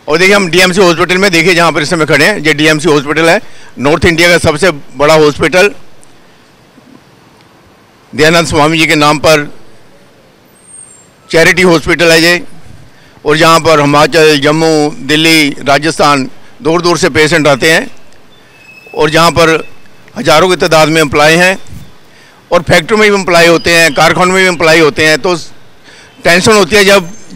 और देखिए हम डीएमसी हॉस्पिटल में, देखिए जहाँ पर इस समय खड़े हैं, ये डीएमसी हॉस्पिटल है, नॉर्थ इंडिया का सबसे बड़ा हॉस्पिटल, दयानंद स्वामी जी के नाम पर चैरिटी हॉस्पिटल है ये। और यहाँ पर हिमाचल, जम्मू, दिल्ली, राजस्थान दूर दूर से पेशेंट आते हैं और जहाँ पर हज़ारों की तादाद में एम्प्लॉय हैं और फैक्ट्री में भी एम्प्लॉय होते हैं, कारखानों में भी एम्प्लॉय होते हैं। तो टेंशन होती है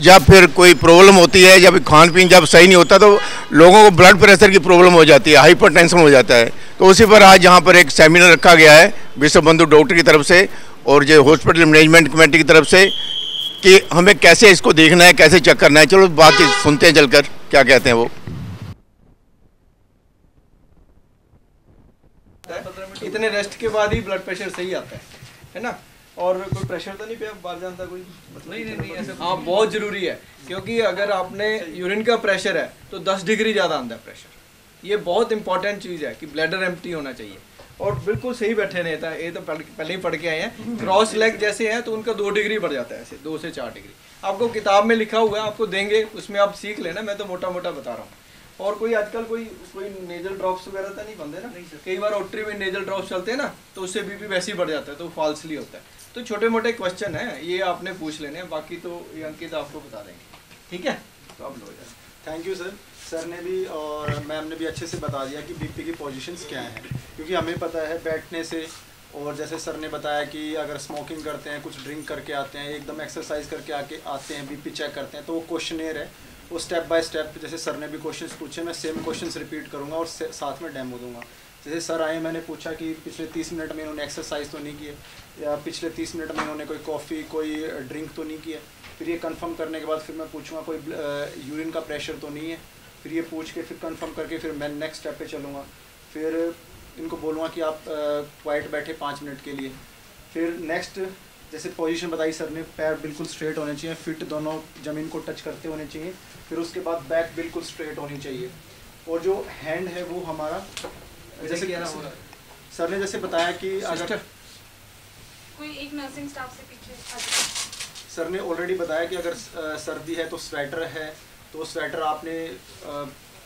जब फिर कोई प्रॉब्लम होती है, जब खान पीन जब सही नहीं होता तो लोगों को ब्लड प्रेशर की प्रॉब्लम हो जाती है, हाइपर टेंशन हो जाता है। तो उसी पर आज यहाँ पर एक सेमिनार रखा गया है विश्व बंधु डॉक्टर की तरफ से और जो हॉस्पिटल मैनेजमेंट कमेटी की तरफ से कि हमें कैसे इसको देखना है, कैसे चेक करना है। चलो बातचीत सुनते हैं चलकर क्या कहते हैं वो। इतने रेस्ट के बाद ही ब्लड प्रेशर सही आता है ना। और कोई प्रेशर तो नहीं पे बाहर जानता कोई? नहीं ऐसा। हाँ, बहुत ज़रूरी है, क्योंकि अगर आपने यूरिन का प्रेशर है तो 10 डिग्री ज़्यादा आता है प्रेशर। ये बहुत इंपॉर्टेंट चीज़ है कि ब्लैडर एम्प्टी होना चाहिए। और बिल्कुल सही बैठे नहीं था, ये तो पहले ही पढ़ के आए हैं। क्रॉस लेग जैसे हैं तो उनका 2 डिग्री बढ़ जाता है, ऐसे 2 से 4 डिग्री। आपको किताब में लिखा हुआ है, आपको देंगे, उसमें आप सीख लेना, मैं तो मोटा मोटा बता रहा हूँ। और कोई आजकल कोई नेजल ड्रॉप्स वगैरह तो नहीं बनते ना, कई बार ओट्री में नेजल ड्रॉप्स चलते हैं ना, तो उससे बीपी वैसे ही बढ़ जाता है, तो फॉल्सली होता है। तो छोटे मोटे क्वेश्चन है, ये आपने पूछ लेने हैं, बाकी तो ये अंकित आपको बता देंगे, ठीक है? तो आप लो जाए। Thank you sir. सर ने भी और मैम ने भी अच्छे से बता दिया कि बीपी की पोजीशंस क्या हैं, क्योंकि हमें पता है बैठने से, और जैसे सर ने बताया कि अगर स्मोकिंग करते हैं, कुछ ड्रिंक करके आते हैं, एकदम एक्सरसाइज करके आते हैं, बीपी चेक करते हैं, तो वो क्वेश्चनेयर है, वो स्टेप बाय स्टेप, जैसे सर ने भी क्वेश्चंस पूछे, मैं सेम क्वेश्चंस रिपीट करूँगा और साथ में डेमो दूंगा। जैसे सर आए, मैंने पूछा कि पिछले 30 मिनट में इन्होंने एक्सरसाइज तो नहीं किए, या पिछले 30 मिनट में इन्होंने कोई कॉफ़ी, कोई ड्रिंक तो नहीं किया। फिर ये कंफर्म करने के बाद फिर मैं पूछूंगा कोई यूरिन का प्रेशर तो नहीं है। फिर ये पूछ के फिर कंफर्म करके फिर मैं नेक्स्ट स्टेप पे चलूँगा। फिर इनको बोलूँगा कि आप क्वाइट बैठे 5 मिनट के लिए। फिर नेक्स्ट जैसे पोजीशन बताई सर ने, पैर बिल्कुल स्ट्रेट होने चाहिए, फिट दोनों ज़मीन को टच करते होने चाहिए। फिर उसके बाद बैक बिल्कुल स्ट्रेट होनी चाहिए। और जो हैंड है वो हमारा, जैसे सर ने जैसे बताया कि अगर कोई एक नर्सिंग स्टाफ से पीछे, सर ने ऑलरेडी बताया कि अगर सर्दी है तो स्वेटर है, तो स्वेटर आपने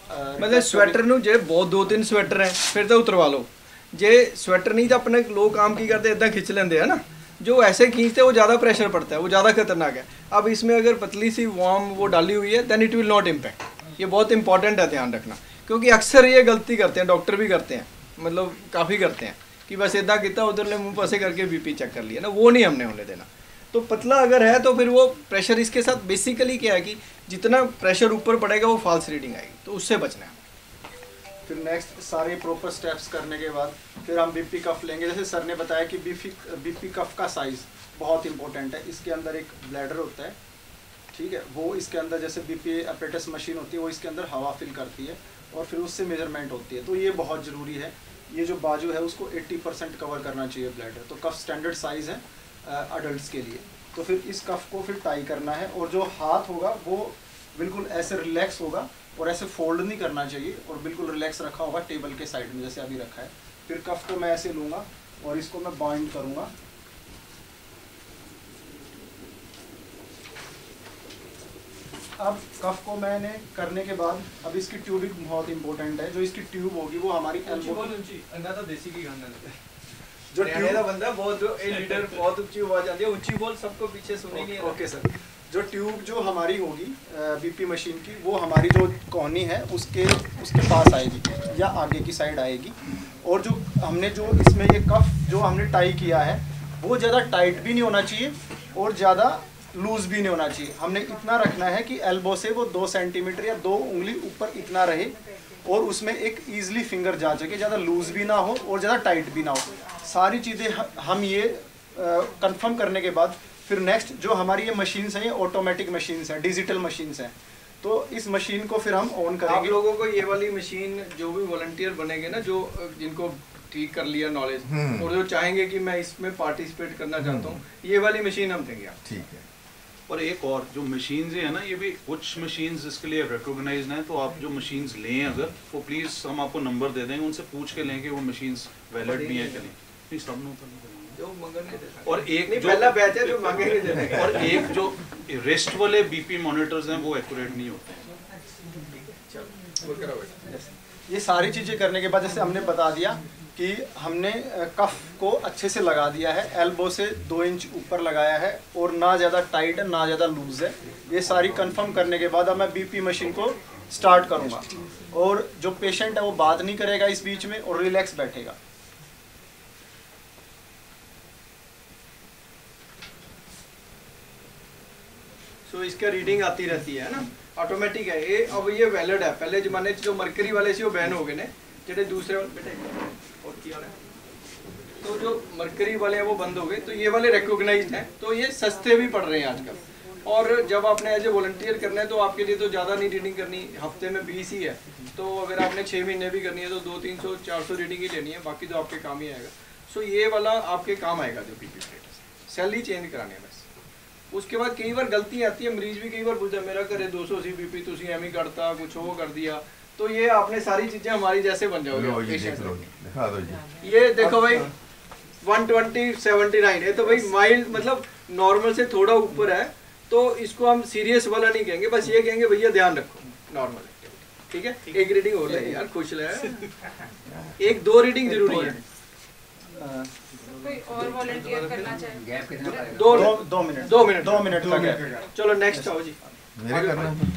मतलब स्वेटर ਨੂੰ ਜੇ ਬਹੁਤ 2-3 स्वेटर है फिर तो उतरवा लो। जे स्वेटर नहीं तो अपने लोग काम की करते इतना खिंच लेंगे है ना, जो ऐसे खींचते वो ज़्यादा प्रेशर पड़ता है, वो ज़्यादा खतरनाक है। अब इसमें अगर पतली सी वार्म वो डाली हुई है then it will not impact. ये बहुत इंपॉर्टेंट है, ध्यान रखना, क्योंकि अक्सर ये गलती करते हैं, डॉक्टर भी करते हैं, मतलब काफ़ी करते हैं कि बस इतना कितना उधर मुँह पसे करके बीपी चेक कर लिया ना, वो नहीं हमने होने देना। तो पतला अगर है तो फिर वो प्रेशर इसके साथ बेसिकली क्या है कि जितना प्रेशर ऊपर पड़ेगा वो फॉल्स रीडिंग आएगी, तो उससे बचना है। फिर नेक्स्ट सारे प्रॉपर स्टेप्स करने के बाद फिर हम बीपी कफ लेंगे। जैसे सर ने बताया कि बीपी कफ का साइज़ बहुत इंपॉर्टेंट है। इसके अंदर एक ब्लैडर होता है, ठीक है, वो इसके अंदर जैसे बीपी अपरेटस मशीन होती है, वो इसके अंदर हवा फिल करती है और फिर उससे मेजरमेंट होती है। तो ये बहुत ज़रूरी है। ये जो बाजू है उसको 80% कवर करना चाहिए ब्लैडर। तो कफ स्टैंडर्ड साइज़ है अडल्ट्स के लिए। तो फिर इस कफ को फिर टाई करना है, और जो हाथ होगा वो बिल्कुल ऐसे रिलैक्स होगा और ऐसे फोल्ड नहीं करना चाहिए, और बिल्कुल रिलैक्स रखा होगा टेबल के साइड में जैसे अभी रखा है। फिर कफ को मैं ऐसे लूँगा और इसको मैं बाइंड करूँगा। अब कफ को मैंने करने के बाद अब इसकी ट्यूबिंग बहुत इंपॉर्टेंट है। जो इसकी ट्यूब होगी वो हमारी एल्बो तो देसी की गाना जो ट्यूब बंदा बहुत लीडर बहुत ऊंची आवाज आती है, ऊंची बोल सबको पीछे सुनेंगे। Okay sir. जो ट्यूब जो हमारी होगी बीपी मशीन की, वो हमारी जो कोहनी है उसके पास आएगी या आगे की साइड आएगी। और जो हमने जो इसमें ये कफ जो हमने टाई किया है वो ज़्यादा टाइट भी नहीं होना चाहिए और ज़्यादा लूज़ भी नहीं होना चाहिए। हमने इतना रखना है कि एल्बो से वो 2 सेंटीमीटर या 2 उंगली ऊपर इतना रहे, और उसमें एक ईजिली फिंगर जा सके, ज़्यादा लूज़ भी ना हो और ज़्यादा टाइट भी ना हो। सारी चीज़ें हम ये कंफर्म करने के बाद फिर नेक्स्ट जो हमारी ये मशीन्स हैं, ये ऑटोमेटिक मशीन्स हैं, डिजिटल मशीन्स हैं। तो इस मशीन को फिर हम ऑन करेंगे। आप लोगों को ये वाली मशीन जो भी वॉलंटियर बनेंगे ना, जो जिनको ठीक कर लिया नॉलेज और जो चाहेंगे कि मैं इसमें पार्टिसिपेट करना चाहता हूँ, ये वाली मशीन हम देंगे। ठीक है। और एक और जो मशीन्स है ना, ये भी कुछ मशीन्स इसके लिए रिकॉग्नाइज्ड हैं। तो आप जो मशीन्स लें अगर, तो प्लीज़ हम आपको नंबर दे देंगे, उनसे पूछ के लें कि वो मशीन्स वैलिड भी हैं कि नहीं। सब जो मंगने और एक नहीं, जो पहला बैच है जो मांगेंगे देंगे। और एक जो रिस्ट वाले बीपी मॉनिटर्स हैं वो एक्यूरेट नहीं होते हैं। ये सारी चीज़ें करने के बाद जैसे हमने बता दिया कि हमने कफ को अच्छे से लगा दिया है, एल्बो से 2 इंच ऊपर लगाया है और ना ज़्यादा टाइट है ना ज़्यादा लूज है। ये सारी कंफर्म करने के बाद अब मैं बीपी मशीन को स्टार्ट करूँगा और जो पेशेंट है वो बात नहीं करेगा इस बीच में और रिलैक्स बैठेगा। तो इसका रीडिंग आती रहती है ना, ऑटोमेटिक है ये। अब ये वैलिड है, पहले जमाने जो मरकरी वाले से वो बैन हो गए ने, जेडे दूसरे वाले बेटे और की वाले तो जो मरकरी वाले हैं वो बंद हो गए, तो ये वाले रिकॉग्नाइज्ड हैं, तो ये सस्ते भी पड़ रहे हैं आजकल। और जब आपने एज ए वॉलंटियर करना है तो आपके लिए तो ज़्यादा नहीं रीडिंग करनी, हफ्ते में 20 ही है, तो अगर आपने 6 महीने भी करनी है तो 200-300-400 रीडिंग ही लेनी है, बाकी तो आपके काम ही आएगा। सो ये वाला आपके काम आएगा जो बीपी स्टेटस, सेल ही चेंज कराने है बस। उसके बाद कई बार गलती आती है, मरीज भी कई बार पूछता है मेरा करे 280 बीपी तुसी एम ही करता कुछ वो कर दिया, तो ये आपने सारी चीजें हमारी जैसे बन जाओगे। ये देखो भाई 120/79 है, तो भाई माइल्ड मतलब नॉर्मल से थोड़ा ऊपर है, तो इसको हम सीरियस वाला नहीं कहेंगे, बस ये कहेंगे भैया ध्यान रखो नॉर्मल, ठीक है। एक रीडिंग हो रही है यार, खुश रहे, 1-2 रीडिंग जरूरी है। कोई और वॉलंटियर करना चाहे गैप कितना पड़ेगा? 2 मिनट का गैप। चलो नेक्स्ट आओ जी,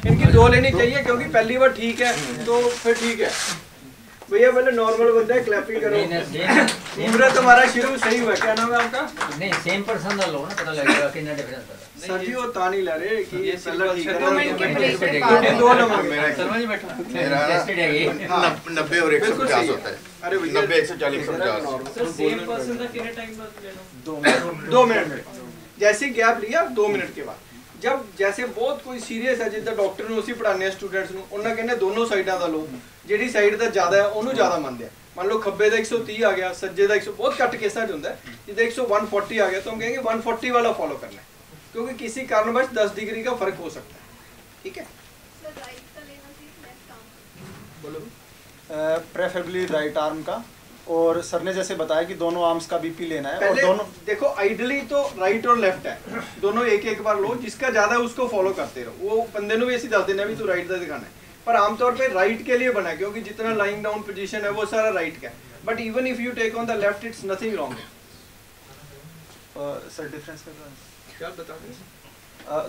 इनकी 2 लेनी चाहिए क्योंकि पहली बार ठीक है तो फिर ठीक है भैया। पहले नॉर्मल बंदा है, क्लैपिंग करो। पूरा तुम्हारा शुरू सही हुआ, क्या नाम है आपका? नहीं सेम पर्सन दा लो ना, पता लगेगा कितना डिफरेंस है। सर जी वो तानी ला रहे कि ये पहला ठीक है, 2 मिनट के ब्रेक के बाद 2 नंबर मेरा समझ बैठो मेरा टेस्टेड है ये 90 और 150 होता है। अरे भैया 90 140 150 सर सेम पर्सन का कितने टाइम बाद लेना? 2 मिनट में जैसे गैप लिया 2 मिनट के बाद। जब जैसे बहुत कोई सीरीयस है जिद्दां डॉक्टर ਨੂੰ ਅਸੀਂ ਪੜਾਉਂਦੇ ਆ ਸਟੂਡੈਂਟਸ ਨੂੰ, ਉਹਨਾਂ ਕਹਿੰਦੇ ਦੋਨੋਂ ਸਾਈਡਾਂ ਦਾ ਲਓ, ਜਿਹੜੀ ਸਾਈਡ ਦਾ ਜ਼ਿਆਦਾ ਹੈ ਉਹਨੂੰ ਜ਼ਿਆਦਾ ਮੰਨਦੇ ਆ। ਮੰਨ ਲਓ ਖੱਬੇ ਦਾ 130 ਆ ਗਿਆ, ਸੱਜੇ ਦਾ 100, ਬਹੁਤ ਘੱਟ ਕੇਸਾਂ 'ਚ ਹੁੰਦਾ ਹੈ। ਜਿੱਦਾਂ 140 आ गया तो हम कहेंगे 140 वाला फॉलो करना है, क्योंकि किसी कारणवश 10 डिग्री का फर्क हो सकता है, ठीक है। बोलो प्रेफरेबली राइट आर्म का, और सर ने जैसे बताया कि दोनों आर्म्स का बीपी लेना है। पहले और दोनों देखो आइडियली तो राइट और लेफ्ट है, दोनों एक बार लो, जिसका ज्यादा है उसको फॉलो करते रहो। वो बंदे ने भी ऐसे दस देना भी तू राइट का दिखाना है, पर आमतौर पे राइट के लिए बना है, क्योंकि जितना लाइंग डाउन पोजीशन है वो सारा राइट का है। But even if you take on the left it's nothing wrong. Sir difference क्या बता दें?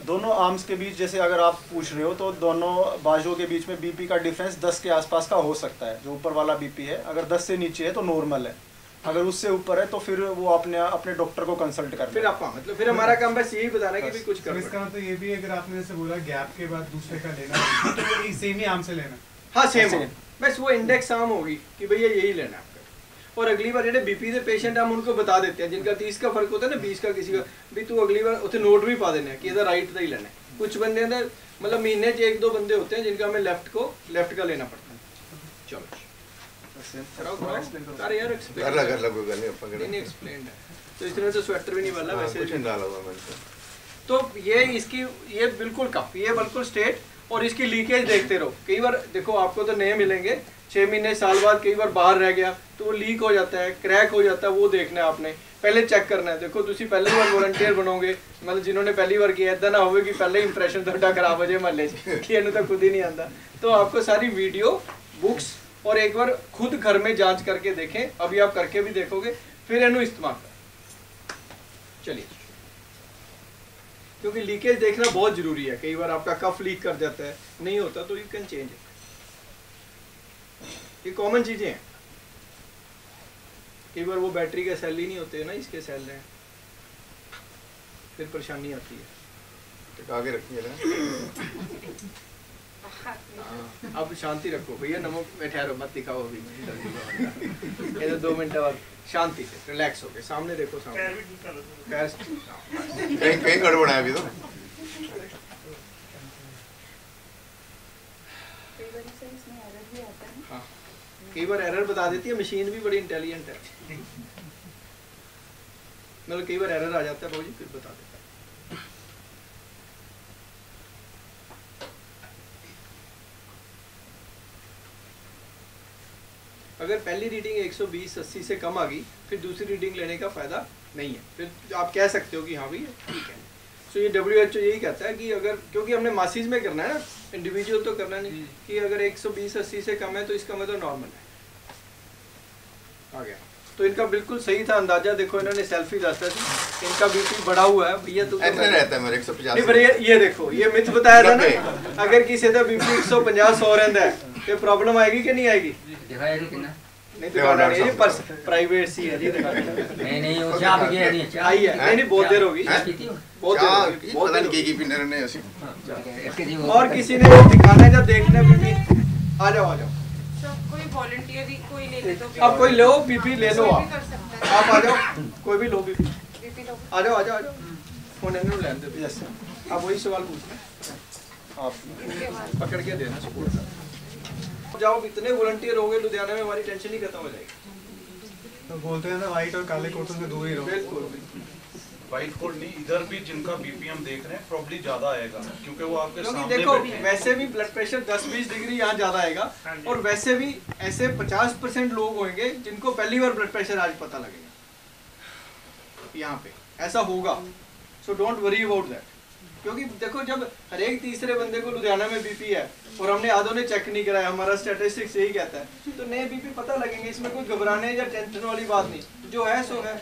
दोनों आर्म्स के बीच जैसे अगर आप पूछ रहे हो तो दोनों बाजुओं के बीच में बीपी का डिफरेंस 10 के आसपास का हो सकता है। जो ऊपर वाला बीपी है अगर 10 से नीचे है तो नॉर्मल है, अगर उससे ऊपर है तो फिर वो अपने डॉक्टर को कंसल्ट करना। फिर आप मतलब फिर हमारा काम बस यही बताना है कि भी कुछ कर। इसका मतलब ये भी अगर आपने जैसे बोला गैप के बाद दूसरे का लेना तो सेम ही आर्म से लेना। हाँ सेम, बस वो इंडेक्स आर्म होगी कि भैया यही लेना है। और अगली बार जो बीपी के पेशेंट हम उनको बता देते हैं जिनका 30 का फर्क होता है ना, 20 का किसी का भी, तू अगली बार उसे नोट भी पा देना है कि इधर राइट का ही लेना है। कुछ बंदे अंदर मतलब महीने 1-2 बंदे होते हैं जिनका हमें लेफ्ट का लेना पड़ता है। चलो अरे यार एक्सप्लेन है तो इस तरह से स्वेटर भी नहीं वाला वैसे। तो ये इसकी ये बिल्कुल कप, ये बिल्कुल स्ट्रेट, और इसकी लीकेज देखते रहो। कई बार देखो आपको तो नए मिलेंगे 6 महीने साल बाद कई बार बाहर रह गया तो वो लीक हो जाता है, क्रैक हो जाता है, वो देखना है आपने, पहले चेक करना है। देखो तुसी पहली बार वॉलंटियर बनोगे, मतलब जिन्होंने पहली बार किया इदा ना हो कि पहले इंप्रेशन थोड़ा खराब हो जाए महल्ले कि इन्हें तो खुद ही नहीं आता। तो आपको सारी वीडियो बुक्स और एक बार खुद घर में जांच करके देखें, अभी आप करके भी देखोगे, फिर इन्हें इस्तेमाल करें। चलिए, क्योंकि लीकेज देखना बहुत जरूरी है। कई बार आपका कफ लीक कर जाता है, नहीं होता तो यू कैन चेंज इट। ये कॉमन चीजें हैं। कई बार वो बैटरी के सेल ही नहीं होते ना, इसके सेल हैं, फिर परेशानी आती है। आगे रखिए ना। अब शांति रखो भैया, नमो ठहरो मत दिखाओ अभी। ये तो 2 मिनट बाद शांति से रिलैक्स हो गए, सामने देखो, सामने कहीं गड़बड़ है अभी तो। हाँ, कई बार एरर बता देती है मशीन, भी बड़ी इंटेलिजेंट है। मतलब कई बार एरर आ जाता है बाबूजी, फिर बता देता है। अगर पहली रीडिंग 120-80 से कम आ गई, फिर दूसरी रीडिंग लेने का फायदा नहीं है। फिर आप कह सकते हो कि हाँ भैया ठीक है। सो ये WHO यही कहता है कि अगर, क्योंकि हमने मासिस में करना है ना, इंडिविजुअल तो करना नहीं कि अगर 120/80 से कम है तो इसका मतलब नॉर्मल है। आ गया तो इनका बिल्कुल सही था अंदाजा। देखो इन्होंने सेल्फी दसा थी, इनका बीपी बढ़ा हुआ है भैया। तो इतना रहता है मेरे 150। नहीं पर ये देखो ये मिथ बताया था ना, अगर किसी का बीपी 150-100 रहता है तो प्रॉब्लम आएगी कि नहीं आएगी? दिखाया कितना नहीं दिखाना नहीं है, पर प्राइवेट सी है जी। नहीं वो चाय भी गया नहीं, चाय आई है नहीं बहुत देर होगी, बहुत देर होगी, बहुत देर की पिनर ने ऐसी। और किसी ने दिखाना है जब देखना बीपी? आ जाओ आ जाओ, कोई वॉलंटियर कोई ले ले तो अब कोई लो बीपी ले लो, आप आ जाओ, कोई भी लो बीपी, बीपी लो। आ जाओ आ जाओ आ जाओ। फोन इन्होंने ले दे। यस आप वही सवाल पूछना, आप पकड़ के देना सपोर्ट। जाओ इतने वॉलंटियर हो गए लुधियाना में, हमारी टेंशन ही खत्म हो जाएगी। तो बोलते हैं ना व्हाइट और काले कोटों से दूर ही रहो। बिल्कुल व्हाइट कोट नहीं, इधर भी जिनका बीपीएम देख रहे हैं प्रॉब्ली ज्यादा आएगा क्योंकि वो आपके क्योंकि सामने देखो बैठे हैं। वैसे भी ब्लड प्रेशर 10-20 डिग्री यहाँ ज्यादा आएगा, और वैसे भी ऐसे 50% लोग होंगे जिनको पहली बार ब्लड प्रेशर आज पता लगेगा यहाँ पे, ऐसा होगा। So don't worry about that, क्योंकि देखो जब हर एक तीसरे बंदे को लुधियाना में बीपी है और हमने आधों ने चेक नहीं कराया, हमारा स्टैटिस्टिक्स यही कहता है, तो नए बीपी पता लगेंगे। इसमें कोई घबराने या टेंशन वाली बात नहीं, जो है सो है।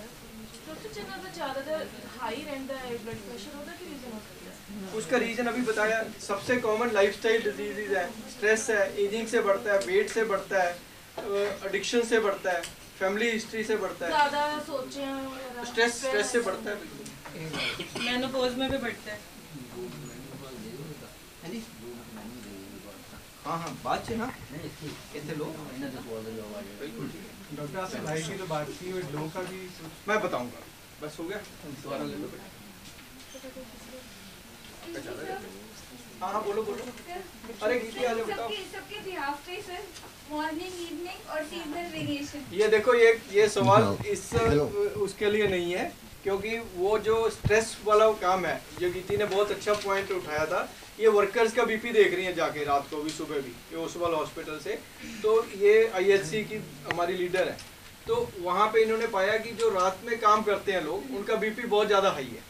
उसका रीजन अभी बताया, सबसे कॉमन लाइफस्टाइल डिजीजेज है, स्ट्रेस है, एजिंग से बढ़ता है, वेट से बढ़ता है, एडिक्शन से बढ़ता है, फैमिली हिस्ट्री से बढ़ता है, ज़्यादा सोचे स्ट्रेस से बढ़ता है। बिल्कुल मेनोपॉज में भी बढ़ता है। हाँ हाँ बात है ना, इतने लोग डॉक्टर आपने व्हाइट की तो बात की और लो का भी मैं बताऊंगा। बस हो गया, दोबारा ले लो। हाँ हाँ बोलो बोलो। अरे गीती आ जाओ बताओ। सबके बिहाफ पे सर मॉर्निंग इवनिंग और सीजनल वेरिएशन। ये देखो ये सवाल इस उसके लिए नहीं है, क्योंकि वो जो स्ट्रेस वाला काम है, जो गीती ने बहुत अच्छा पॉइंट उठाया था, ये वर्कर्स का बीपी देख रही हैं जाके रात को भी सुबह भी, ये ओसवाल हॉस्पिटल से। तो ये IHC की हमारी लीडर है, तो वहाँ पे इन्होंने पाया कि जो रात में काम करते हैं लोग, उनका बीपी बहुत ज़्यादा हाई है।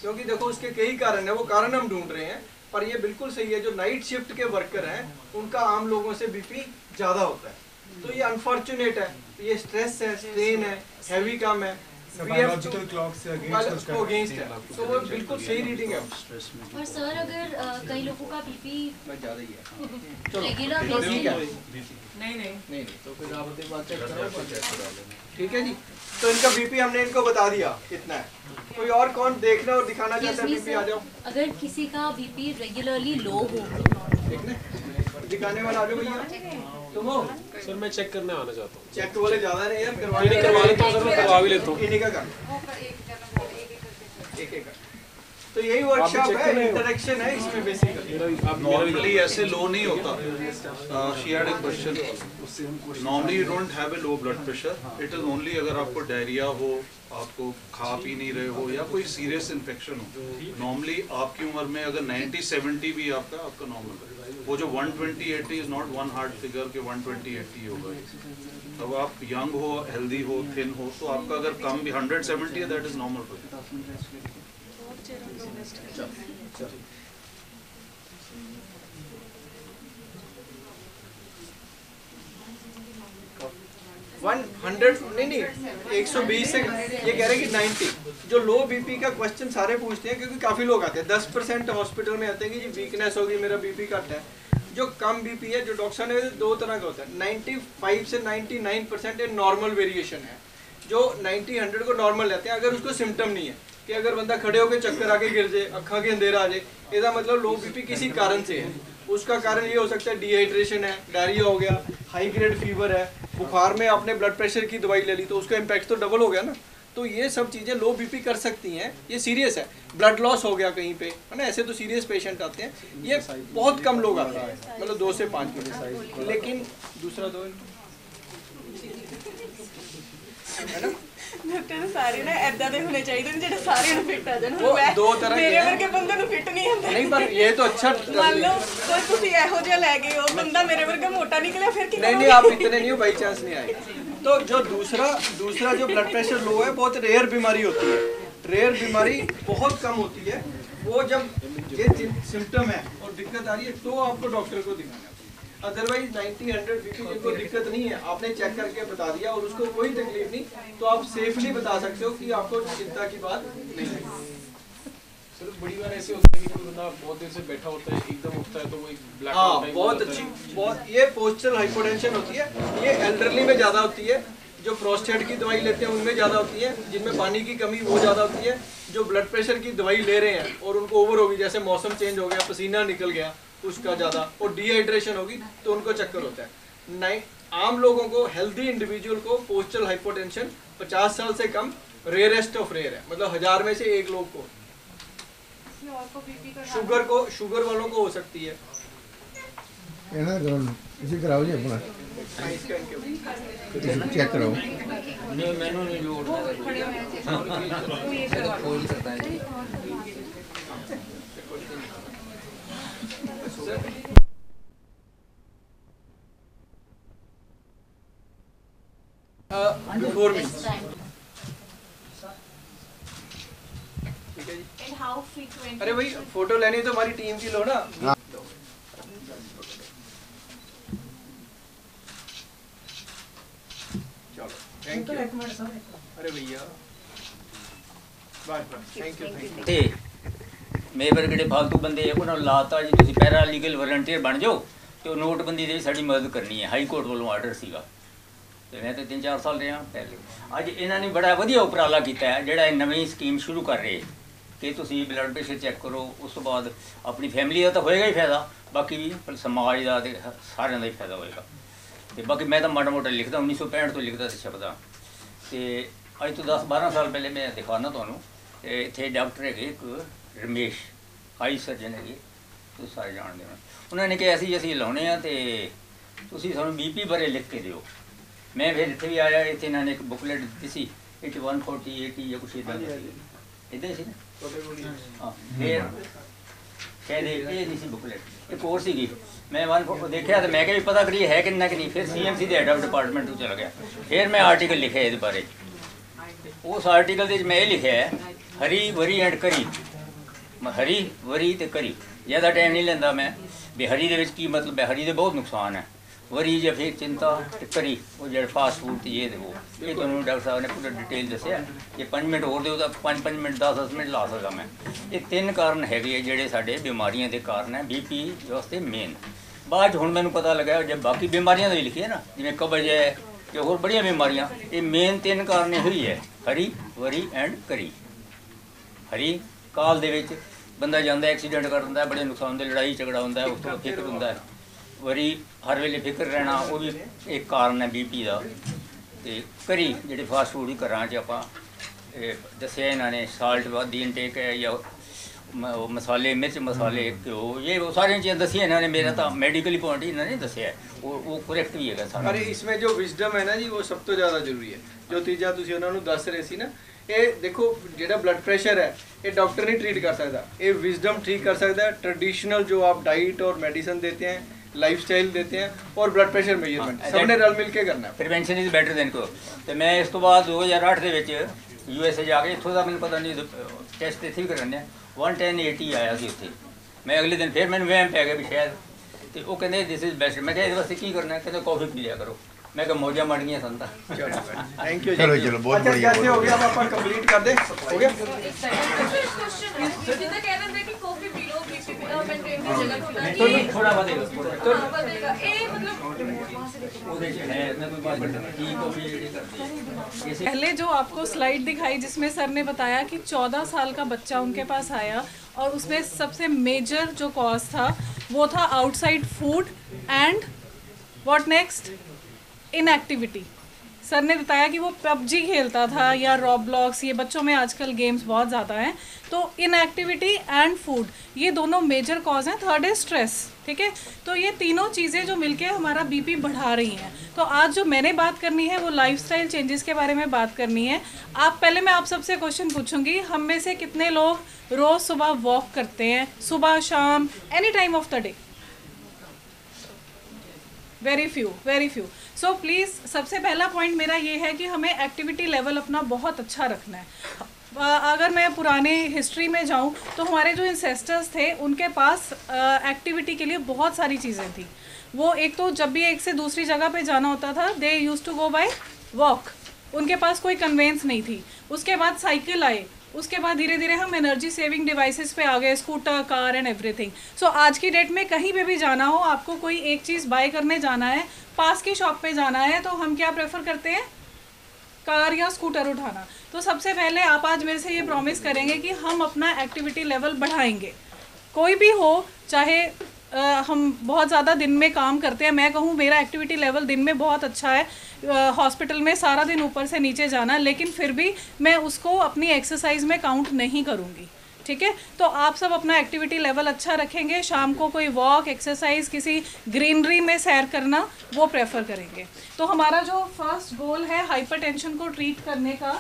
क्योंकि देखो उसके कई कारण है, वो कारण हम ढूंढ रहे हैं, पर ये बिल्कुल सही है। जो नाइट शिफ्ट के वर्कर हैं उनका आम लोगों से बीपी ज़्यादा होता है, तो ये अनफॉर्चुनेट है, ये स्ट्रेस है, स्ट्रेन है, हैवी काम है, बायोलॉजिकल क्लॉक से अगेंस्ट है, तो वो बिल्कुल सही रीडिंग है। और सर अगर कई लोगों का बीपी ज़्यादा ही है, रेगुलर तो ठीक है, नहीं तो फिर आप अपनी बात चेक करो, ठीक है जी। तो इनका बीपी हमने इनको बता दिया कितना है। कोई और कौन देखना और दिखाना चाहता है बीपी? आ जाओ। अगर किसी का बीपी रेगुलरली लो हो, देखने दिखाने वाला आ जाओ भैया, तुम हो? सर मैं चेक करने आना चाहता हूँ। चेक वाले ज्यादा नहीं यार, करवा लेता हूँ सर, मैं करवा भी लेता हूँ। इन्हीं का कर, एक एक तो यही वर्कशॉप है, इंटरेक्शन है इसमें बेसिकली। नॉर्मली ऐसे लो नहीं होता। She had a question. Normally you don't have a low blood pressure, it is only अगर आपको डायरिया हो, आपको खा पी नहीं रहे हो, या कोई सीरियस इन्फेक्शन हो। नॉर्मली आपकी उम्र में अगर 90-70 भी आपका नॉर्मल है। वो जो 120-80 is not one hard figure के 120-80 होगा। अब आप यंग हो, हेल्दी हो, थिन हो, तो आपका अगर कम भी 170 है, that is normal for you. 100 नहीं 120 से ये कह रहे हैं कि 90। जो लो बीपी का क्वेश्चन सारे पूछते हैं, क्योंकि काफ़ी लोग आते हैं। 10% हॉस्पिटल में आते हैं कि जी वीकनेस होगी, मेरा बीपी घट है। जो कम बीपी है, जो डॉक्टर ने दो तरह का होता है, 95 से 99% एक नॉर्मल वेरिएशन है। जो 90-100 को नॉर्मल लेते हैं अगर उसको सिम्टम नहीं है, कि अगर बंदा खड़े होकर चक्कर आके गिर जाए, अखा के अंधेरा आ जाए, इसका मतलब लो बीपी किसी कारण से है। उसका कारण ये हो सकता है डिहाइड्रेशन है, डायरिया हो गया, हाई ग्रेड फीवर है, बुखार में आपने ब्लड प्रेशर की दवाई ले ली तो उसका इम्पैक्ट तो डबल हो गया ना। तो ये सब चीज़ें लो बीपी कर सकती हैं, ये सीरियस है। ब्लड लॉस हो गया कहीं पे, है ना, ऐसे तो सीरियस पेशेंट आते हैं। ये बहुत कम लोग आते हैं, मतलब 2 से 5 के लिए। लेकिन दूसरा दो है ना, डॉक्टर सारे ना ऐदा दे होने चाहिए ਜਿਹੜੇ ਸਾਰੇ ਨੂੰ ਫਿੱਟ ਆ ਜਾਣ। वो दो तरह के ਮੇਰੇ हैं। ਵਰਗੇ ਬੰਦੇ ਨੂੰ ਫਿੱਟ ਨਹੀਂ ਹੁੰਦਾ। नहीं पर ये तो अच्छा ਮੰਨ ਲਓ ਕੋਈ ਤੁਸੀਂ ਇਹੋ ਜਿਹਾ ਲੈ ਗਏ ਹੋ, ਬੰਦਾ ਮੇਰੇ ਵਰਗਾ ਮੋਟਾ ਨਿਕਲਿਆ, ਫਿਰ ਕੀ नहीं आप इतने नहीं हो, बाई चांस नहीं आए। तो जो दूसरा जो ब्लड प्रेशर लो है, बहुत रेयर बीमारी होती है। रेयर बीमारी बहुत कम होती है, वो जब ये सिम्टम है और दिक्कत आ रही है तो आपको डॉक्टर को दिखाना है। अदरवाइज 90-100 बीपी जिनको दिक्कत नहीं है, आपने चेक करके बता दिया और उसको कोई तकलीफ नहीं, तो आप सेफली बता सकते हो कि आपको चिंता की बात नहीं है। सर बड़ी बार ऐसे होता है कि कोई बंदा बहुत देर से बैठा होता है, एकदम उठता है तो वो एक ब्लैक हाँ, बहुत अच्छी, बहुत ये पोस्चरल हाइपोटेंशन होती है, ये एल्डरली में ज़्यादा होती है, जो प्रोस्टेट की दवाई लेते हैं उनमें ज़्यादा होती है, जिनमें पानी की कमी वो ज़्यादा होती है, जो ब्लड प्रेशर की दवाई ले रहे हैं और उनको ओवर होगी, जैसे मौसम चेंज हो गया, पसीना निकल गया उसका ज़्यादा, और डिहाइड्रेशन होगी तो उनको चक्कर होता है। आम लोगों को, हेल्दी इंडिविजुअल को पोस्चरल हाइपोटेंशन 50 साल से कम रेयरेस्ट ऑफ रेयर है, मतलब 1000 में से 1 लोग को। शुगर वालों को हो सकती है। इसे कराओ जी अपना चेक कराओ। मैंने नहीं जो बिफोर मी अरे भाई फोटो लेनी तो हमारी टीम की लो ना। चलो थैंक यू। अरे भैया थैंक यू। ਤੇ ਮੇਰੇ ਵਰਗੇ ਫालतू ਬੰਦੇ ਉਹਨਾਂ ਨੂੰ ਲਾਤਾ ਜੀ ਤੁਸੀਂ ਪੈਰਾ ਲੀਗਲ ਵਲੰਟੀਅਰ ਬਣ ਜਾਓ ਤੇ ਉਹ ਨੋਟਬੰਦੀ ਦੇ ਸਾਡੀ ਮਦਦ ਕਰਨੀ ਹੈ। ਹਾਈ ਕੋਰਟ ਵੱਲੋਂ ਆਰਡਰ ਸੀਗਾ ਤੇ ਮੈਂ ਤਾਂ 3-4 ਸਾਲ ਰਿਹਾ ਪਹਿਲੇ। ਅੱਜ ਇਹਨਾਂ ਨੇ ਬੜਾ ਵਧੀਆ ਉਪਰਾਲਾ ਕੀਤਾ ਹੈ, ਜਿਹੜਾ ਇਹ ਨਵੀਂ ਸਕੀਮ ਸ਼ੁਰੂ ਕਰ ਰਹੇ ਕਿ ਤੁਸੀਂ ਬਲੱਡ ਪ੍ਰੈਸ਼ਰ ਚੈੱਕ ਕਰੋ, ਉਸ ਤੋਂ ਬਾਅਦ ਆਪਣੀ ਫੈਮਿਲੀ ਦਾ ਤਾਂ ਹੋਏਗਾ ਹੀ ਫਾਇਦਾ, ਬਾਕੀ ਵੀ ਸਮਾਜ ਦਾ ਤੇ ਸਾਰਿਆਂ ਦਾ ਹੀ ਫਾਇਦਾ ਹੋਏਗਾ। ਤੇ ਬਾਕੀ ਮੈਂ ਤਾਂ ਮਾੜਾ ਮੋਟਾ ਲਿਖਦਾ, 1965 ਤੋਂ ਲਿਖਦਾ ਤੇ ਛਪਦਾ। ਤੇ ਅੱਜ ਤੋਂ 10-12 ਸਾਲ ਪਹਿਲੇ ਮੈਂ ਦਿਖਾਉਣਾ ਤੁਹਾਨੂੰ, ਇੱਥੇ ਡਾਕਟਰ ਹੈਗੇ ਇੱਕ ਰਮੇਸ਼, ਆਈ ਸਰਜਨ ਹੈਗੇ, ਤੁਸੀਂ ਸਾਰੇ ਜਾਣਦੇ ਹੋ। ਉਹਨਾਂ ਨੇ ਕਿਹਾ ਅਸੀਂ ਲਾਉਣੇ ਆ ਤੇ ਤੁਸੀਂ ਸਾਨੂੰ BP ਬਾਰੇ ਲਿਖ ਕੇ ਦਿਓ। ਮੈਂ ਫਿਰ ਇੱਥੇ ਵੀ ਆਇਆ, ਇੱਥੇ ਇਹਨਾਂ ਨੇ ਇੱਕ ਬੁਕਲੇਟ ਦਿੱਤੀ ਸੀ, ਇਹ 'ਚ 140 80 ਜਾਂ ਕੁਛ ਇੱਦਾਂ ਇੱਦਾਂ ਸੀ ਨਾ। ਹਾਂ ਫਿਰ ਸ਼ਾਇਦ ਇਹ ਨਹੀਂ ਸੀ ਬੁਕਲੇਟ, ਇੱਕ ਹੋਰ ਸੀਗੀ। ਮੈਂ 140 ਦੇਖਿਆ ਤੇ ਮੈਂ ਕਿਹਾ ਵੀ ਪਤਾ ਕਰੀਏ ਹੈ ਕਿੰਨਾ ਕਿ ਨਹੀਂ। ਫਿਰ CMC ਦੇ ਹੈਡ ਆਫ ਡਿਪਾਰਟਮੈਂਟ ਤੋਂ ਚਲਾ ਗਿਆ। ਫਿਰ ਮੈਂ ਆਰਟੀਕਲ ਲਿਖਿਆ ਇਹਦੇ ਬਾਰੇ। ਉਸ ਆਰਟੀਕਲ ਦੇ ਵਿੱਚ ਮੈਂ ਇਹ ਲਿਖਿਆ ਹੈ, ਹਰੀ ਵਰੀ ਐਂਡ ਕਰੀ। ਹਰੀ ਵਰੀ ਤੇ ਕਰੀ, ਜ਼ਿਆਦਾ ਟਾਈਮ ਨਹੀਂ ਲੈਂਦਾ ਮੈਂ ਵੀ ਹਰੀ ਦੇ ਵਿੱਚ ਕੀ ਮਤਲਬ ਹੈ। ਹਰੀ ਦੇ ਬਹੁਤ ਨੁਕਸਾਨ ਹੈ, ਵਰੀ ਜਾਂ ਫਿਰ ਚਿੰਤਾ ਤੇ ਕਰੀ ਉਹ ਜਿਹੜਾ ਫਾਸਟ ਫੂਡ ਤੇ ਇਹ ਦੇਵੋ। ਇਹ ਤੁਹਾਨੂੰ ਡਾਕਟਰ ਸਾਹਿਬ ਨੇ ਪੂਰਾ ਡਿਟੇਲ ਦੱਸਿਆ। ਜੇ 5 ਮਿੰਟ ਹੋਰ ਦਿਓ ਤਾਂ 5 ਮਿੰਟ 10 ਮਿੰਟ ਲਾ ਸਕਦਾ ਮੈਂ। ਇਹ 3 ਕਾਰਨ ਹੈਗੇ ਆ ਜਿਹੜੇ ਸਾਡੇ ਬਿਮਾਰੀਆਂ ਦੇ ਕਾਰਨ ਹੈ, BP ਵਾਸਤੇ ਮੇਨ। ਬਾਅਦ 'ਚ ਹੁਣ ਮੈਨੂੰ ਪਤਾ ਲੱਗਾ ਜੇ ਬਾਕੀ ਬਿਮਾਰੀਆਂ ਦਾ ਵੀ ਲਿਖਿਆ ਨਾ, ਜਿਵੇਂ ਕਬਜ਼ ਹੈ ਜਾਂ ਹੋਰ ਬੜੀਆਂ ਬਿਮਾਰੀਆਂ, ਇਹ ਮੇਨ 3 ਕਾਰਨ ਇਹੋ ਹੀ ਹੈ, ਹਰੀ ਵਰੀ ਐਂਡ ਕਰੀ। ਹਰੀ ਕਾਲ ਦੇ ਵਿੱਚ ਬੰਦਾ ਜਾਂਦਾ ਐਕਸੀਡੈਂਟ ਕਰ ਦਿੰਦਾ, ਬੜੇ ਨੁਕਸਾਨ ਦੇ, ਲੜਾਈ ਝਗੜਾ ਹੁੰਦਾ, ਉਸ ਤੋਂ ਫਿਕਰ ਹੁੰਦਾ। ਵਰੀ ਹਰ ਵੇਲੇ ਫਿਕਰ ਰਹਿਣਾ, ਉਹ ਵੀ ਇੱਕ ਕਾਰਨ ਹੈ BP ਦਾ। ਤੇ ਕਰੀ ਜਿਹੜੇ ਫਾਸਟ ਫੂਡ ਹੀ ਘਰਾਂ 'ਚ ਆਪਾਂ ਦੱਸਿਆ ਇਹਨਾਂ ਨੇ, ਸਾਲਟ ਵੱਧ ਦੀ ਇਨਟੇਕ ਹੈ ਜਾਂ ਮਸਾਲੇ, ਮਿਰਚ ਮਸਾਲੇ, ਘਿਓ, ਇਹ ਉਹ ਸਾਰੀਆਂ ਚੀਜ਼ਾਂ ਦੱਸੀਆਂ ਇਹਨਾਂ ਨੇ। ਮੇਰਾ ਤਾਂ ਮੈਡੀਕਲੀ ਪੁਆਇੰਟ ਇਹਨਾਂ ਨੇ ਦੱਸਿਆ, ਉਹ ਕਰੈਕਟ ਵੀ ਹੈਗਾ ਸਾਰਾ। ਅਰੇ इसमें जो विजडम है ना जी, वो सब तो ज़्यादा ਜ਼ਰੂਰੀ ਹੈ। ਜੋ ਤੀਜਾ ਤੁਸੀਂ ਉਹਨਾਂ ਨੂੰ ਦੱਸ ਰਹੇ ਸੀ ਨਾ, ਇਹ ਦੇਖੋ ਜਿਹੜਾ ਬਲੱਡ ਪ੍ਰੈਸ਼ਰ ਹੈ ਇਹ ਡਾਕਟਰ नहीं ट्रीट कर सकता, ये विजडम ठीक कर सकता है। ट्रेडिशनल जो आप डाइट और मेडिसिन देते हैं, लाइफस्टाइल देते हैं और ब्लड प्रेशर मेजरमेंट सबने रल मिल के करना है। Prevention is better than cure. ਤੇ ਮੈਂ ਇਸ ਤੋਂ ਬਾਅਦ 2008 ਦੇ ਵਿੱਚ USA ਜਾ ਕੇ, ਇੱਥੋਂ ਦਾ ਮੈਨੂੰ ਪਤਾ ਨਹੀਂ, ਟੈਸਟ ਇੱਥੇ ਵੀ ਕਰਾਉਂਦੇ ਆ, 110/80 ਆਇਆ ਸੀ ਉੱਥੇ। ਮੈਂ ਅਗਲੇ ਦਿਨ ਫਿਰ ਮੈਨੂੰ ਵਹਿਮ ਪੈ ਗਿਆ ਵੀ ਸ਼ਾਇਦ, ਤੇ ਉਹ ਕਹਿੰਦੇ ਦਿਸ ਇਜ਼ ਬੈਸਟ। ਮੈਂ ਕਿਹਾ ਇਹਦੇ ਵਾਸਤੇ ਕੀ ਕਰਨਾ? ਕਹਿੰਦੇ ਕੌਫੀ ਪੀ ਲਿਆ ਕਰੋ। मैं कहा मौजा मर गई संता। Thank you. चलो चलो बहुत बढ़िया हो गया, अब अपन कंप्लीट कर दे। हो गया। जितना कह रहे थे कि coffee P low, BP maintain की जगह होता तो थोड़ा बढ़ेगा, तो बढ़ेगा ये मतलब। पहले जो आपको स्लाइड दिखाई जिसमें सर ने बताया कि 14 साल का बच्चा उनके पास आया और उसमें सबसे मेजर जो कॉज था वो था outside food and what next, inactivity. Sir ने बताया कि वो PUBG खेलता था या रॉब्लॉक्स, ये बच्चों में आजकल गेम्स बहुत ज़्यादा हैं। तो इनएक्टिविटी एंड फूड ये दोनों मेजर कॉज हैं। थर्ड है स्ट्रेस, ठीक है। तो ये तीनों चीज़ें जो मिलके हमारा BP बढ़ा रही हैं। तो आज जो मैंने बात करनी है वो लाइफस्टाइल चेंजेस के बारे में बात करनी है। पहले मैं आप सबसे क्वेश्चन पूछूंगी, हम में से कितने लोग रोज़ सुबह वॉक करते हैं, सुबह शाम, any time of the day? Very few. So please सबसे पहला पॉइंट मेरा ये है कि हमें एक्टिविटी लेवल अपना बहुत अच्छा रखना है। अगर मैं पुराने हिस्ट्री में जाऊं तो हमारे जो इंसेस्टर्स थे उनके पास एक्टिविटी के लिए बहुत सारी चीज़ें थी। वो एक तो जब भी एक से दूसरी जगह पे जाना होता था they used to go by walk, उनके पास कोई कन्वेंस नहीं थी। उसके बाद साइकिल आए, उसके बाद धीरे धीरे हम एनर्जी सेविंग डिवाइसेस पे आ गए, स्कूटर, कार एंड एवरीथिंग। सो आज की डेट में कहीं पे भी जाना हो, आपको कोई एक चीज़ बाय करने जाना है, पास की शॉप पे जाना है, तो हम क्या प्रेफर करते हैं? कार या स्कूटर उठाना। तो सबसे पहले आप आज मेरे से ये प्रॉमिस करेंगे कि हम अपना एक्टिविटी लेवल बढ़ाएंगे, कोई भी हो, चाहे हम बहुत ज़्यादा दिन में काम करते हैं, मैं कहूँ मेरा एक्टिविटी लेवल दिन में बहुत अच्छा है, हॉस्पिटल में सारा दिन ऊपर से नीचे जाना, लेकिन फिर भी मैं उसको अपनी एक्सरसाइज में काउंट नहीं करूँगी, ठीक है? तो आप सब अपना एक्टिविटी लेवल अच्छा रखेंगे, शाम को कोई वॉक, एक्सरसाइज, किसी ग्रीनरी में सैर करना वो प्रेफर करेंगे। तो हमारा जो फर्स्ट गोल है हाइपरटेंशन को ट्रीट करने का,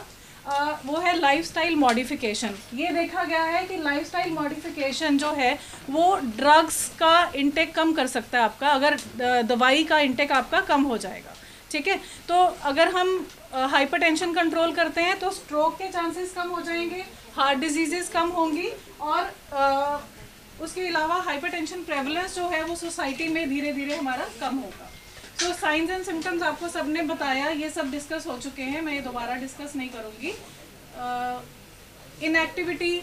वो है लाइफस्टाइल मॉडिफिकेशन। ये देखा गया है कि लाइफस्टाइल मॉडिफिकेशन जो है वो ड्रग्स का इंटेक कम कर सकता है आपका, अगर दवाई का इंटेक आपका कम हो जाएगा, ठीक है? तो अगर हम हाइपरटेंशन कंट्रोल करते हैं तो स्ट्रोक के चांसेस कम हो जाएंगे, हार्ट डिजीजेस कम होंगी, और उसके अलावा हाइपरटेंशन प्रेवलेंस जो है वो सोसाइटी में धीरे धीरे हमारा कम होगा। तो साइंस एंड सिम्टम्स आपको सबने बताया, ये सब डिस्कस हो चुके हैं, मैं ये दोबारा डिस्कस नहीं करूँगी। Inactivity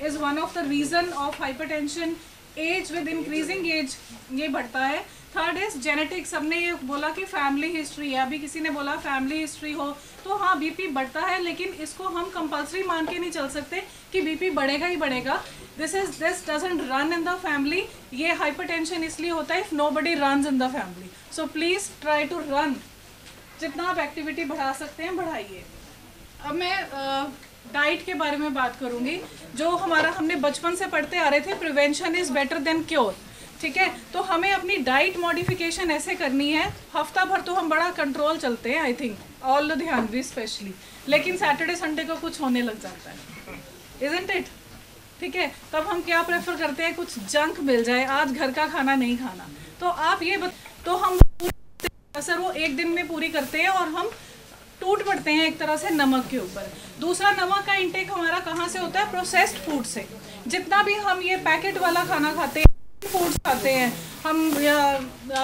is one of the reason of hypertension. Age with increasing age ये बढ़ता है। Third is genetics. सबने ये बोला कि फैमिली हिस्ट्री है, अभी किसी ने बोला फैमिली हिस्ट्री हो तो हाँ बीपी बढ़ता है, लेकिन इसको हम कंपल्सरी मान के नहीं चल सकते कि बीपी बढ़ेगा ही बढ़ेगा। This doesn't run in the family. ये हाइपरटेंशन इसलिए होता है if nobody runs in the family. So please try to run, जितना आप एक्टिविटी बढ़ा सकते हैं बढ़ाइए। अब मैं डाइट के बारे में बात करूँगी, जो हमने बचपन से पढ़ते आ रहे थे, prevention is better than cure, ठीक है? तो हमें अपनी डाइट मॉडिफिकेशन ऐसे करनी है, हफ्ता भर तो हम बड़ा कंट्रोल चलते हैं, I think all Ludhianvi specially, लेकिन सैटरडे संडे को कुछ होने लग जाता है, इजंट इट? ठीक है, तब हम क्या प्रेफर करते हैं, कुछ जंक मिल जाए, आज घर का खाना नहीं खाना। तो आप ये तो हम असर वो एक दिन में पूरी करते हैं और हम टूट पड़ते हैं एक तरह से नमक के ऊपर। दूसरा, नमक का इंटेक हमारा कहाँ से होता है? प्रोसेस्ड फूड से। जितना भी हम ये पैकेट वाला खाना खाते हैं, फूड्स खाते हैं हम,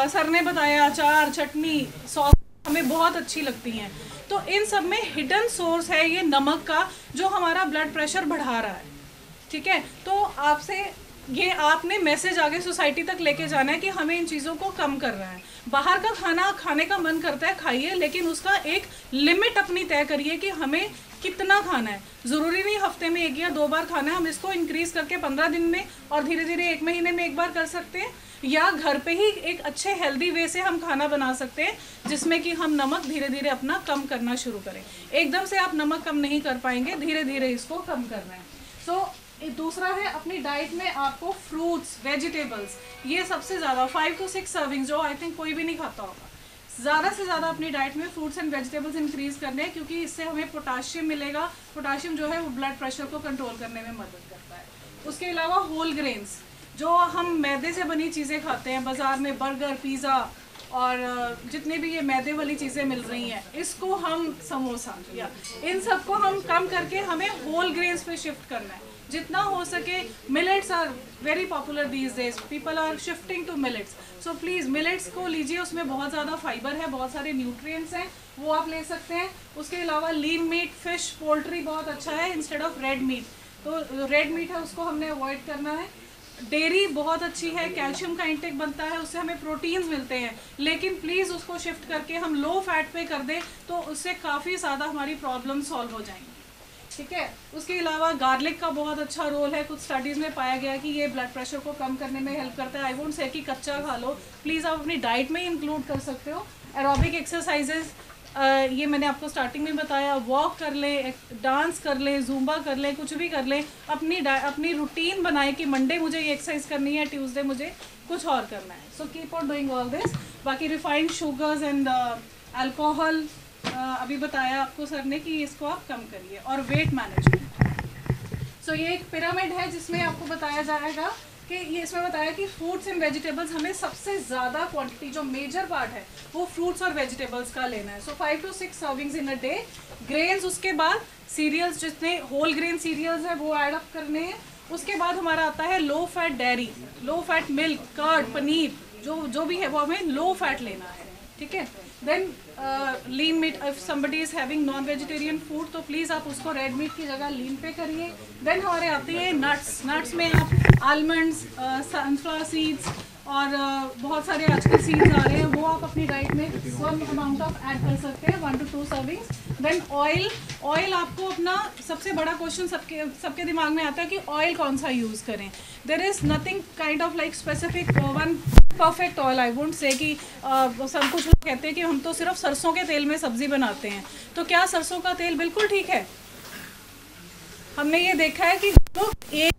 सर ने बताया अचार, चटनी, सॉस हमें बहुत अच्छी लगती हैं, तो इन सब में हिडन सोर्स है ये नमक का, जो हमारा ब्लड प्रेशर बढ़ा रहा है, ठीक है? तो आपसे ये आपने मैसेज आगे सोसाइटी तक लेके जाना है कि हमें इन चीज़ों को कम करना है। बाहर का खाना खाने का मन करता है, खाइए, लेकिन उसका एक लिमिट अपनी तय करिए कि हमें कितना खाना है। ज़रूरी नहीं हफ्ते में 1 या 2 बार खाना है, हम इसको इंक्रीज़ करके 15 दिन में और धीरे धीरे 1 महीने में 1 बार कर सकते हैं, या घर पे ही एक अच्छे हेल्दी वे से हम खाना बना सकते हैं, जिसमें कि हम नमक धीरे धीरे अपना कम करना शुरू करें। एकदम से आप नमक कम नहीं कर पाएंगे, धीरे धीरे इसको कम करना है। सो दूसरा है, अपनी डाइट में आपको फ्रूट्स, वेजिटेबल्स, ये सबसे ज़्यादा 5 to 6 सर्विंग, जो आई थिंक कोई भी नहीं खाता होगा, ज़्यादा से ज़्यादा अपनी डाइट में फ्रूट्स एंड वेजिटेबल्स इंक्रीज़ करने हैं, क्योंकि इससे हमें पोटाशियम मिलेगा। पोटाशियम जो है वो ब्लड प्रेशर को कंट्रोल करने में मदद करता है। उसके अलावा होल ग्रेन्स, जो हम मैदे से बनी चीज़ें खाते हैं बाज़ार में, बर्गर, पिज़्ज़ा और जितने भी ये मैदे वाली चीज़ें मिल रही हैं, इसको हम, समोसा या इन सबको हम कम करके हमें होल ग्रेन्स पे शिफ्ट करना है जितना हो सके। Millets are very popular these days, people are shifting to millets, so please millets को लीजिए, उसमें बहुत ज़्यादा फाइबर है, बहुत सारे न्यूट्रिएंट्स हैं, वो आप ले सकते हैं। उसके अलावा लीन मीट, फिश, पोल्ट्री बहुत अच्छा है इंस्टेड ऑफ रेड मीट, तो रेड मीट है उसको हमने अवॉइड करना है। डेयरी बहुत अच्छी है, कैल्शियम का इंटेक बनता है, उससे हमें प्रोटीन्स मिलते हैं, लेकिन प्लीज़ उसको शिफ्ट करके हम लो फैट पे कर दें तो उससे काफ़ी ज़्यादा हमारी प्रॉब्लम सॉल्व हो जाएंगी, ठीक है? उसके अलावा गार्लिक का बहुत अच्छा रोल है, कुछ स्टडीज़ में पाया गया कि ये ब्लड प्रेशर को कम करने में हेल्प करता है। आई वोंट से कि कच्चा खा लो, प्लीज़ आप अपनी डाइट में इंक्लूड कर सकते हो। एरोबिक एक्सरसाइजेज, ये मैंने आपको स्टार्टिंग में बताया, वॉक कर लें, डांस कर लें, ज़ूम्बा कर लें, कुछ भी कर लें, अपनी रूटीन बनाएं कि मंडे मुझे ये एक्सरसाइज करनी है, ट्यूसडे मुझे कुछ और करना है। So keep on doing all this. बाकी रिफाइंड शुगर्स एंड अल्कोहल अभी बताया आपको सर ने कि इसको आप कम करिए। और वेट मैनेजमेंट, सो ये एक पिरामिड है जिसमें आपको बताया जाएगा कि ये इसमें बताया कि फ्रूट्स एंड वेजिटेबल्स हमें सबसे ज़्यादा क्वांटिटी, जो मेजर पार्ट है वो फ्रूट्स और वेजिटेबल्स का लेना है। सो 5 to 6 servings in a day. Grains, उसके बाद सीरियल्स, जितने होल ग्रेन सीरियल्स हैं वो ऐड अप करने हैं। उसके बाद हमारा आता है low fat dairy, low fat milk, curd, paneer, जो भी है वो हमें लो फैट लेना है, ठीक है। Then lean meat, if somebody is having non vegetarian food तो प्लीज़ आप उसको रेड मीट की जगह लीन पे करिए। देन हमारे आते हैं नट्स। नट्स में आप आलमंड्स, सनफ्लावर सीड्स और बहुत सारे आजकल सीड्स आ रहे हैं, वो आप अपनी डाइट में सम अमाउंट ऑफ ऐड कर सकते हैं, 1 to 2 सर्विंग्स। देन ऑयल आपको अपना सबसे बड़ा क्वेश्चन सबके दिमाग में आता है कि ऑयल कौन सा यूज़ करें। There is nothing kind of like specific one perfect oil. I won't say कि सब कुछ लोग कहते हैं कि हम तो सिर्फ सरसों के तेल में सब्ज़ी बनाते हैं, तो क्या सरसों का तेल बिल्कुल ठीक है? हमने ये देखा है कि लोग एक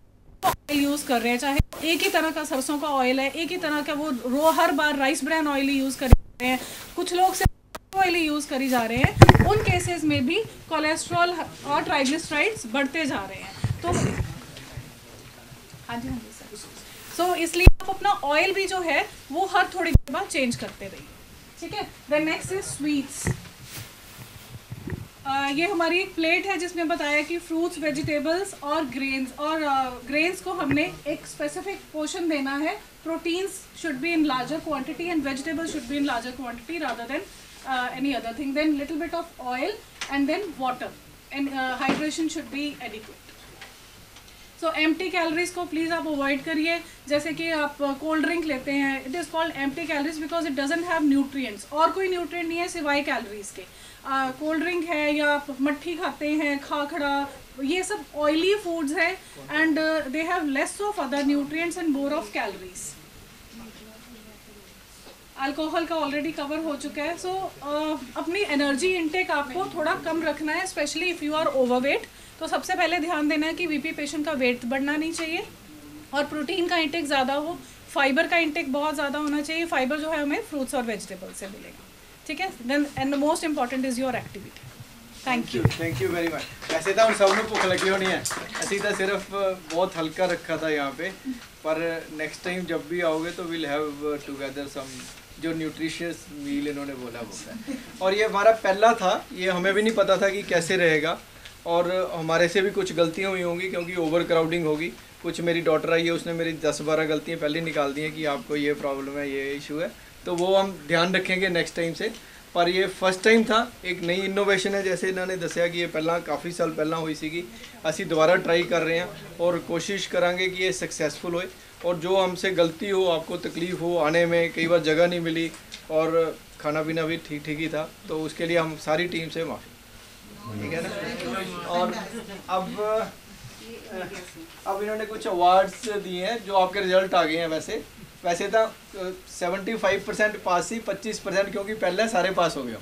ऑयल यूज़ कर रहे हैं, चाहे एक ही तरह का सरसों का ऑयल है, एक ही तरह का वो हर बार राइस ब्रान ऑयल ही यूज़ कर रहे हैं, कुछ लोग सिर्फ ऑयल ही यूज़ करी जा रहे हैं। उन केसेस में भी कोलेस्ट्रॉल और ट्राइग्लिसराइड्स बढ़ते जा रहे हैं। तो हाँ जी सर, सो इसलिए आप अपना ऑयल भी जो है वो हर थोड़ी देर बाद चेंज करते रहिए, ठीक है। Then next is sweets. ये हमारी एक प्लेट है जिसमें बताया कि फ्रूट्स, वेजिटेबल्स और ग्रेन्स को हमने एक स्पेसिफिक पोर्शन देना है। Proteins should be in larger quantity and vegetables should be in larger quantity rather than any other thing. Then little bit of oil and then water and hydration should be adequate. So empty calories को please आप avoid करिए। जैसे कि आप cold drink लेते हैं, it is called empty calories because it doesn't have nutrients. और कोई न्यूट्रिएंट नहीं है सिवाय कैलोरीज के। कोल्ड ड्रिंक है या आप मट्ठी खाते हैं, खाखड़ा, ये सब ऑयली फूड्स हैं and they have less of other nutrients and more of calories. Alcohol का ऑलरेडी कवर हो चुका है। सो अपनी एनर्जी इनटेक आपको थोड़ा कम रखना है, specially if you are overweight. तो सबसे पहले ध्यान देना है कि बीपी पेशेंट का वेट बढ़ना नहीं चाहिए और प्रोटीन का इंटेक ज़्यादा हो, फाइबर का इंटेक बहुत ज़्यादा होना चाहिए। फाइबर जो है हमें फ्रूट्स और वेजिटेबल से मिलेगा, ठीक है। Then and the most important is your activity. Thank you very much. वैसे तो हम सब में भूख लगी होनी है, असी तो सिर्फ बहुत हल्का रखा था यहाँ पे, पर नेक्स्ट टाइम जब भी आओगे तो विल हैव टुगेदर सम जो न्यूट्रिशियस मील इन्होंने बोला वो है। और ये हमारा पहला था, ये हमें भी नहीं पता था कि कैसे रहेगा और हमारे से भी कुछ गलतियाँ हुई होंगी क्योंकि ओवर क्राउडिंग होगी। कुछ मेरी डॉटर आई है, उसने मेरी 10-12 गलतियाँ पहले निकाल दी हैं कि आपको ये प्रॉब्लम है, ये इशू है, तो वो हम ध्यान रखेंगे नेक्स्ट टाइम से। पर ये फर्स्ट टाइम था, एक नई इनोवेशन है, जैसे इन्होंने दसिया कि ये पहला काफ़ी साल पहला हुई सी। असी दोबारा ट्राई कर रहे हैं और कोशिश करांगे कि ये सक्सैसफुल होए। और जो हमसे गलती हो, आपको तकलीफ़ हो आने में, कई बार जगह नहीं मिली और खाना पीना भी ठीक ही था, तो उसके लिए हम सारी टीम से माफ़ी, ठीक है ना। और अब इन्होंने कुछ अवार्ड्स दिए हैं जो आपके रिजल्ट आ गए हैं। वैसे तो 75% पास ही, 25% क्योंकि पहले सारे पास हो गए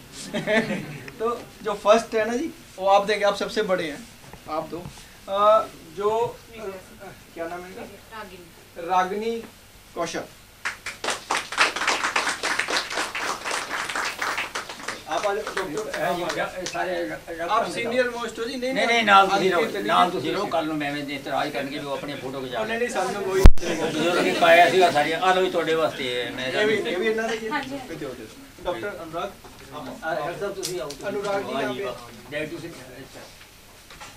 तो जो फर्स्ट है ना जी, वो आप देंगे, आप सबसे बड़े हैं, आप दो। जो क्या नाम है इनका? रागिनी कौशल। आप सीनियर मोस्ट हो जी। नहीं नाम तो जीरो कर लो, मैं इतराज करके जो अपने फोटो खिंचा नहीं सानू कोई बुजुर्ग की पाया सीगा सारी आ लो ਤੁਹਾਡੇ ਵਾਸਤੇ मैं ये भी इन्ना दे डॉक्टर अनुराग साहब ਤੁਸੀਂ ਆਓ। अनुराग जी डायरेक्टर से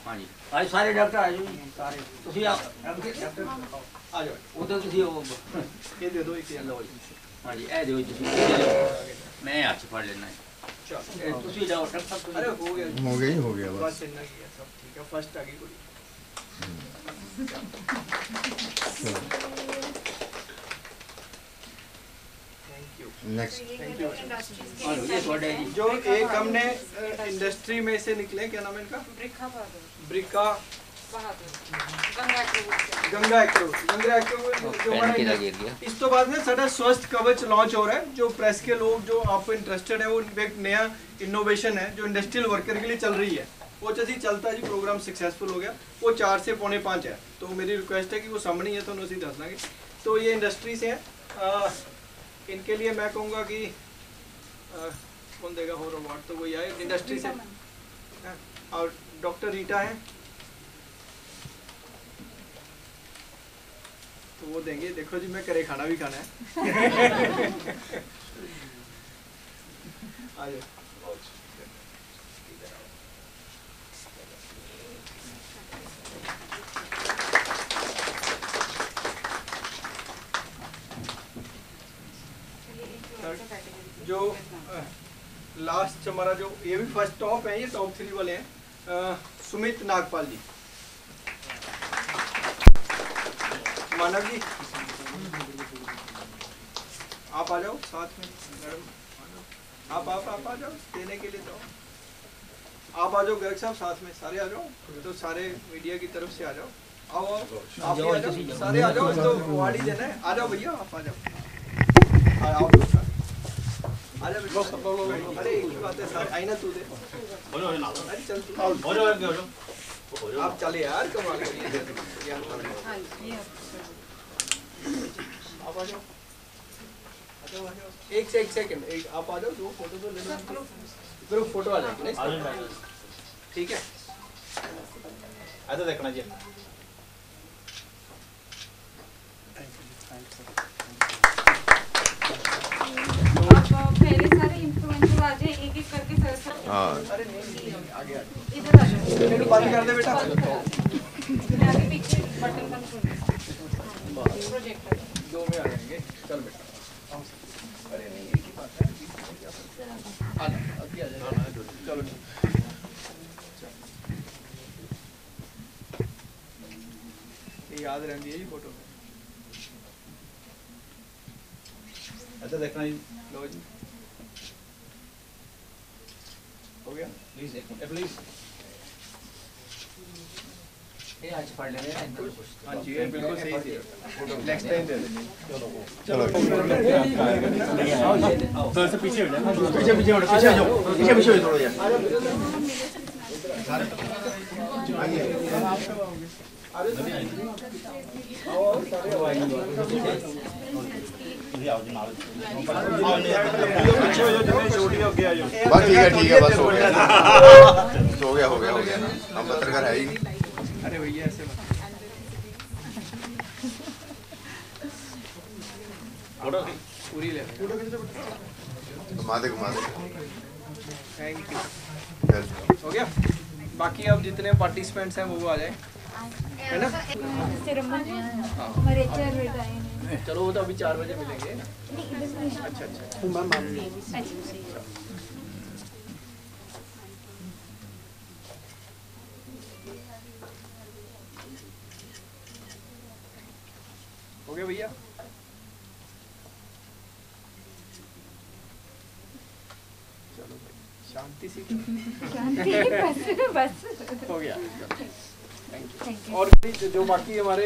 हाँ जी, आज सारे डॉक्टर आ जाओ, सारे ਤੁਸੀਂ ਆ डॉक्टर आ जाओ। उधर ਤੁਸੀਂ ये दे दो एक लो हाँ जी, ए दियो ਤੁਸੀਂ, मैं हाथ पकड़ लेना है। ਤੁਸੀਂ जाओ डॉक्टर साहब। अरे हो गया बस इतना किया, सब ठीक है। फर्स्ट आ गई कुड़ी। जो एक हमने इंडस्ट्री में से निकले, क्या नाम है इनका? ब्रिका गंगा जो हमारा इस तो बाद में साਡਾ स्वस्थ कवच लॉन्च हो रहा है। जो प्रेस के लोग जो आप इंटरेस्टेड है, वो एक नया इनोवेशन है जो इंडस्ट्रियल वर्कर के लिए चल रही है। वो जैसे चलता है जी, प्रोग्राम सक्सेसफुल हो गया। वो 4 से 4:45 है, तो मेरी रिक्वेस्ट है कि वो सामने ही है, तो उसी दस देंगे। तो ये इंडस्ट्री से है, इनके लिए मैं कहूँगा कि कौन देगा हो अवार्ड, तो वही आए इंडस्ट्री से। और डॉक्टर रीटा है, तो वो देंगे। देखो जी मैं करे खाना भी खाना है। आ जाओ। जो लास्ट हमारा जो ये भी फर्स्ट टॉप है, ये टॉप 3 वाले हैं, सुमित नागपाल जी। मानव जी आप आ जाओ साथ में, मैडम आप आ जाओ देने के लिए। तो आप आ जाओ गर्ग साहब साथ में, सारे आ जाओ। तो सारे मीडिया की तरफ से आ जाओ, आओ आप भी आ जाओ, सारे आ जाओ। तो अवार्ड ही देना है, आ जाओ भैया आप आ जाओ, आओ आ जाओ। अरे एक ही बात है सारे, आई ना तू दे, अरे चल तू आप चले यार, कमाल कर लिए। आप आ जाओ, एक सेकंड आप आ जाओ, दो फोटो तो ले लो, ग्रुप फोटो आ जाएगी ठीक है। ऐसा देखना जी। पहले सारे इन्फ्लुएंसर आ जाए एक एक करके सर। अरे नहीं आगे इधर आ जाओ, बंद कर दे बेटा। आगे पीछे बटन बंद कर प्रोजेक्टर 2 में आ जाएंगे। चल बेटा, अरे नहीं एक ही बात है, आ जा अभी आ जाएगा। चलो ये याद रहती है ये फोटो। ऐसा देखना जी। लो जी हो गया। प्लीज प्लीज ये आज पढ़ ले रहे हैं। हाँ जी ये बिल्कुल सही थी, नेक्स्ट टाइम दे देंगे। चलो थोड़ा सा पीछे हो जाए, पीछे पीछे हो जाओ, पीछे पीछे हो थोड़ा यार। बस ठीक है बस हो गया हो गया हम पत्रकार है ही नहीं। अरे भैया ऐसे मत पूरी ले घुमा दे थैंक यू। चल हो गया। बाकी अब जितने पार्टिसिपेंट्स हैं वो आ जाए, है ना। चलो वो तो अभी 4 बजे मिलेंगे। अच्छा हो गया भैया। चलो भाई शांति से बस हो गया। Thank you. और जो बाकी हमारे